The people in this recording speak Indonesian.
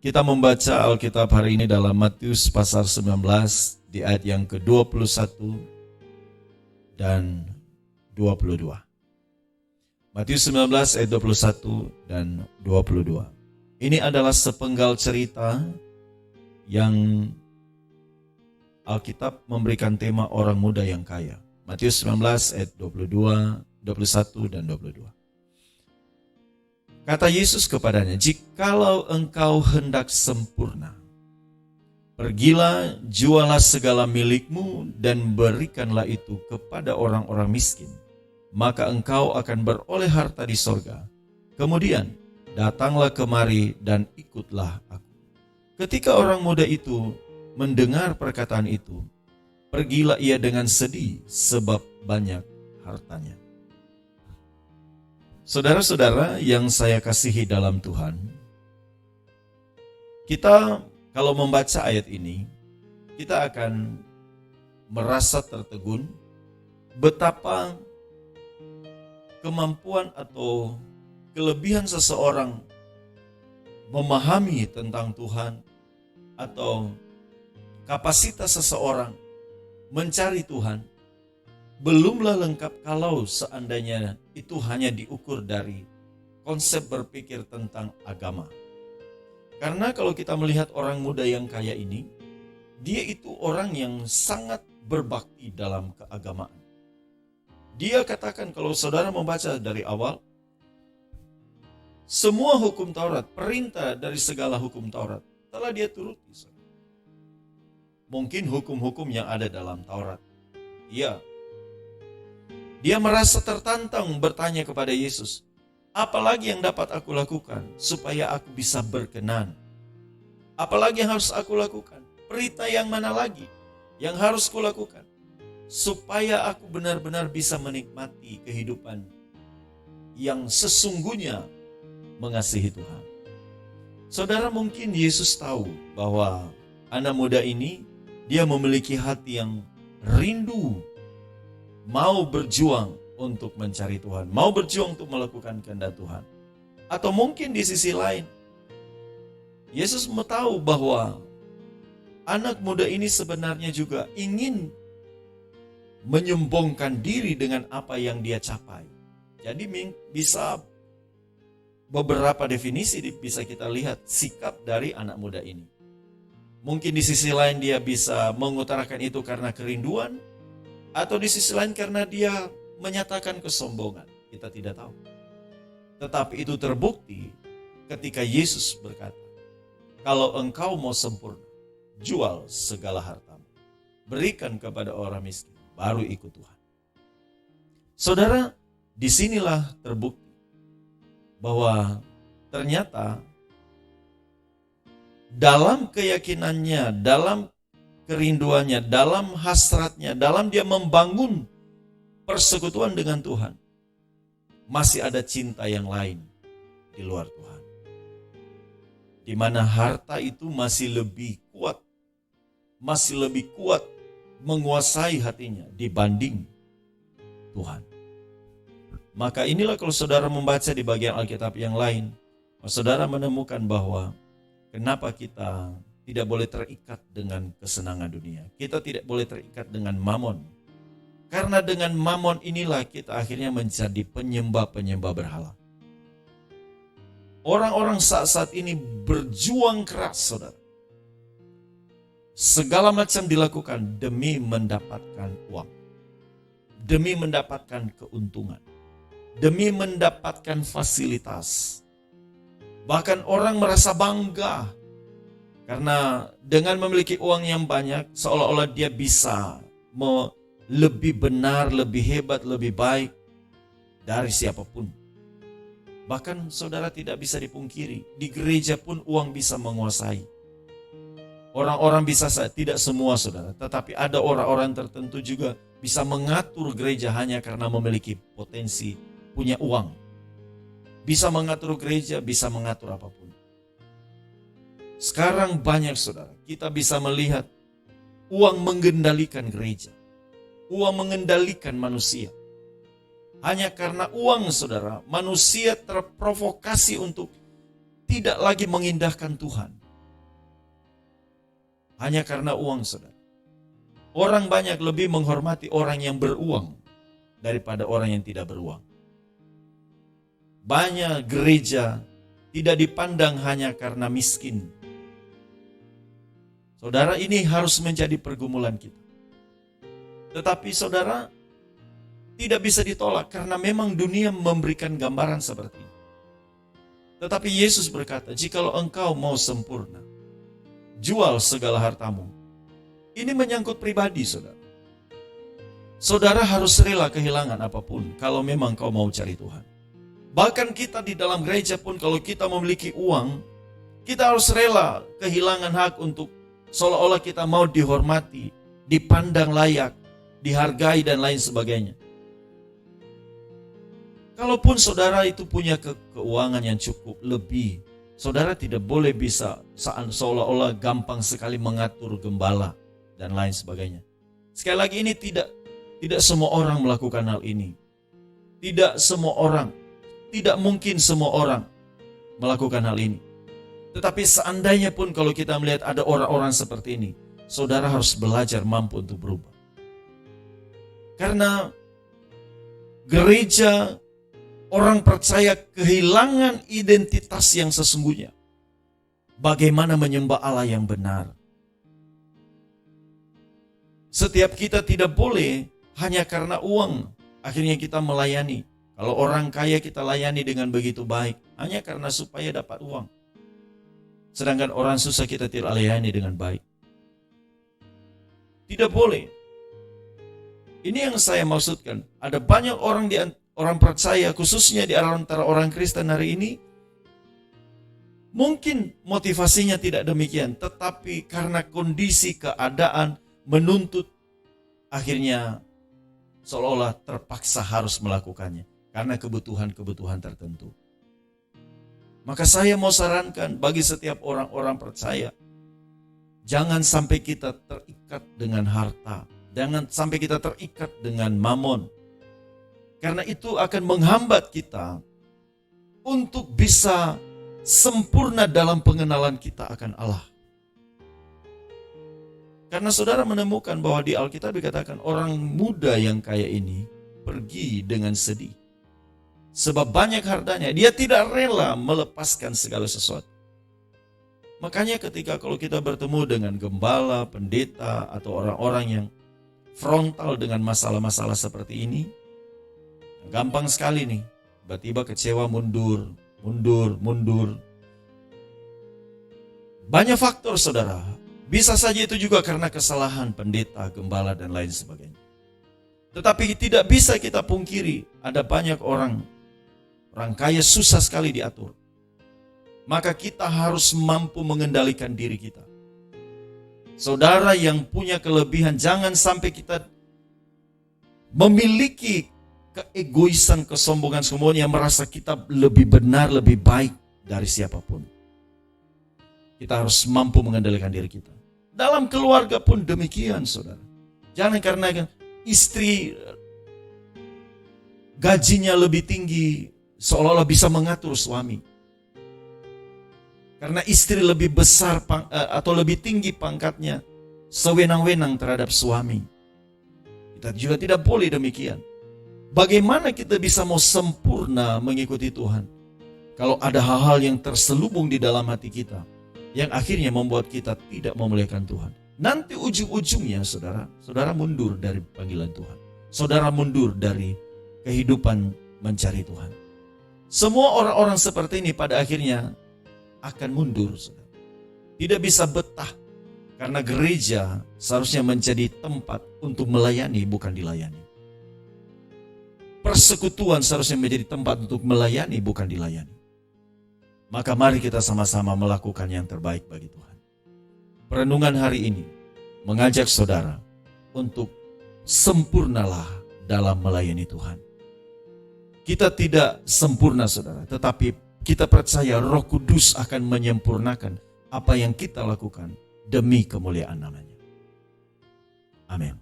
Kita membaca Alkitab hari ini dalam Matius pasal 19 di ayat yang ke-21 dan 22. Matius 19 ayat 21 dan 22. Ini adalah sepenggal cerita yang Alkitab memberikan tema orang muda yang kaya. Matius 19 ayat 22, 21 dan 22. Kata Yesus kepadanya, "Jikalau engkau hendak sempurna, pergilah, jualah segala milikmu dan berikanlah itu kepada orang-orang miskin, maka engkau akan beroleh harta di sorga. Kemudian datanglah kemari dan ikutlah aku." Ketika orang muda itu mendengar perkataan itu, pergilah ia dengan sedih sebab banyak hartanya. Saudara-saudara yang saya kasihi dalam Tuhan, kita kalau membaca ayat ini, kita akan merasa tertegun betapa kemampuan atau kelebihan seseorang memahami tentang Tuhan atau kapasitas seseorang mencari Tuhan belumlah lengkap kalau seandainya itu hanya diukur dari konsep berpikir tentang agama. Karena kalau kita melihat orang muda yang kaya ini, dia itu orang yang sangat berbakti dalam keagamaan. Dia katakan, kalau saudara membaca dari awal, semua hukum Taurat, perintah dari segala hukum Taurat telah dia turuti. Mungkin hukum-hukum yang ada dalam Taurat. Dia merasa tertantang bertanya kepada Yesus, "Apalagi yang dapat aku lakukan supaya aku bisa berkenan? Apalagi yang harus aku lakukan? Perintah yang mana lagi yang harus kulakukan supaya aku benar-benar bisa menikmati kehidupan yang sesungguhnya mengasihi Tuhan?" Saudara, mungkin Yesus tahu bahwa anak muda ini dia memiliki hati yang rindu, mau berjuang untuk mencari Tuhan, mau berjuang untuk melakukan kehendak Tuhan. Atau mungkin di sisi lain, Yesus mau tahu bahwa anak muda ini sebenarnya juga ingin menyombongkan diri dengan apa yang dia capai. Jadi bisa beberapa definisi bisa kita lihat sikap dari anak muda ini. Mungkin di sisi lain dia bisa mengutarakan itu karena kerinduan, atau di sisi lain karena dia menyatakan kesombongan. Kita tidak tahu. Tetapi itu terbukti ketika Yesus berkata, "Kalau engkau mau sempurna, jual segala hartamu, berikan kepada orang miskin, baru ikut Tuhan." Saudara, disinilah terbukti bahwa ternyata dalam keyakinannya, dalam kerinduannya, dalam hasratnya, dalam dia membangun persekutuan dengan Tuhan, masih ada cinta yang lain di luar Tuhan, di mana harta itu masih lebih kuat menguasai hatinya dibanding Tuhan. Maka inilah kalau saudara membaca di bagian Alkitab yang lain, saudara menemukan bahwa kenapa kita tidak boleh terikat dengan kesenangan dunia. Kita tidak boleh terikat dengan mamon. Karena dengan mamon inilah kita akhirnya menjadi penyembah-penyembah berhala. Orang-orang saat ini berjuang keras, saudara. Segala macam dilakukan demi mendapatkan uang. Demi mendapatkan keuntungan. Demi mendapatkan fasilitas. Bahkan orang merasa bangga karena dengan memiliki uang yang banyak, seolah-olah dia bisa lebih benar, lebih hebat, lebih baik dari siapapun. Bahkan saudara tidak bisa dipungkiri, di gereja pun uang bisa menguasai. Orang-orang bisa, tidak semua saudara, tetapi ada orang-orang tertentu juga bisa mengatur gereja hanya karena memiliki potensi, punya uang. Bisa mengatur gereja, bisa mengatur apapun. Sekarang banyak saudara, kita bisa melihat uang mengendalikan gereja. Uang mengendalikan manusia. Hanya karena uang saudara, manusia terprovokasi untuk tidak lagi mengindahkan Tuhan. hanya karena uang, saudara. Orang banyak lebih menghormati orang yang beruang daripada orang yang tidak beruang. Banyak gereja tidak dipandang hanya karena miskin. Saudara, ini harus menjadi pergumulan kita. Tetapi saudara, tidak bisa ditolak karena memang dunia memberikan gambaran seperti ini. Tetapi Yesus berkata, jikalau engkau mau sempurna, jual segala hartamu. Ini menyangkut pribadi, saudara. Saudara harus rela kehilangan apapun kalau memang kau mau cari Tuhan. Bahkan kita di dalam gereja pun kalau kita memiliki uang, kita harus rela kehilangan hak untuk seolah-olah kita mau dihormati, dipandang layak, dihargai dan lain sebagainya. Kalaupun saudara itu punya keuangan yang cukup lebih, saudara tidak boleh bisa seolah-olah gampang sekali mengatur gembala dan lain sebagainya. Sekali lagi, ini tidak semua orang melakukan hal ini. Tidak mungkin semua orang melakukan hal ini. Tetapi seandainya pun kalau kita melihat ada orang-orang seperti ini, saudara harus belajar mampu untuk berubah. Karena gereja, orang percaya kehilangan identitas yang sesungguhnya. Bagaimana menyembah Allah yang benar. Setiap kita tidak boleh hanya karena uang akhirnya kita melayani. Kalau orang kaya kita layani dengan begitu baik hanya karena supaya dapat uang. Sedangkan orang susah kita tidak layani dengan baik. Tidak boleh. Ini yang saya maksudkan. Ada banyak orang percaya, khususnya di antara orang Kristen hari ini, mungkin motivasinya tidak demikian, tetapi karena kondisi keadaan menuntut, akhirnya seolah-olah terpaksa harus melakukannya karena kebutuhan-kebutuhan tertentu. Maka saya mau sarankan bagi setiap orang-orang percaya, jangan sampai kita terikat dengan harta, jangan sampai kita terikat dengan mamon. Karena itu akan menghambat kita untuk bisa sempurna dalam pengenalan kita akan Allah. Karena saudara menemukan bahwa di Alkitab dikatakan orang muda yang kaya ini pergi dengan sedih. Sebab banyak hartanya, dia tidak rela melepaskan segala sesuatu. Makanya ketika kalau kita bertemu dengan gembala, pendeta, atau orang-orang yang frontal dengan masalah-masalah seperti ini, gampang sekali nih, tiba-tiba kecewa, mundur. Banyak faktor, saudara. Bisa saja itu juga karena kesalahan pendeta, gembala, dan lain sebagainya. Tetapi tidak bisa kita pungkiri, ada banyak orang kaya susah sekali diatur. Maka kita harus mampu mengendalikan diri kita. Saudara yang punya kelebihan, jangan sampai kita memiliki keegoisan, kesombongan semuanya, merasa kita lebih benar, lebih baik dari siapapun. Kita harus mampu mengendalikan diri kita. Dalam keluarga pun demikian, saudara. Jangan karena istri gajinya lebih tinggi, seolah-olah bisa mengatur suami. Karena istri lebih besar atau lebih tinggi pangkatnya, sewenang-wenang terhadap suami. Kita juga tidak boleh demikian. Bagaimana kita bisa mau sempurna mengikuti Tuhan kalau ada hal-hal yang terselubung di dalam hati kita yang akhirnya membuat kita tidak memuliakan Tuhan? Nanti ujung-ujungnya saudara mundur dari panggilan Tuhan. Saudara mundur dari kehidupan mencari Tuhan. Semua orang-orang seperti ini pada akhirnya akan mundur, saudara. Tidak bisa betah karena gereja seharusnya menjadi tempat untuk melayani, bukan dilayani. Persekutuan seharusnya menjadi tempat untuk melayani, bukan dilayani. Maka mari kita sama-sama melakukan yang terbaik bagi Tuhan. Perenungan hari ini mengajak saudara untuk sempurnalah dalam melayani Tuhan. Kita tidak sempurna, saudara, tetapi kita percaya Roh Kudus akan menyempurnakan apa yang kita lakukan demi kemuliaan namanya. Amin.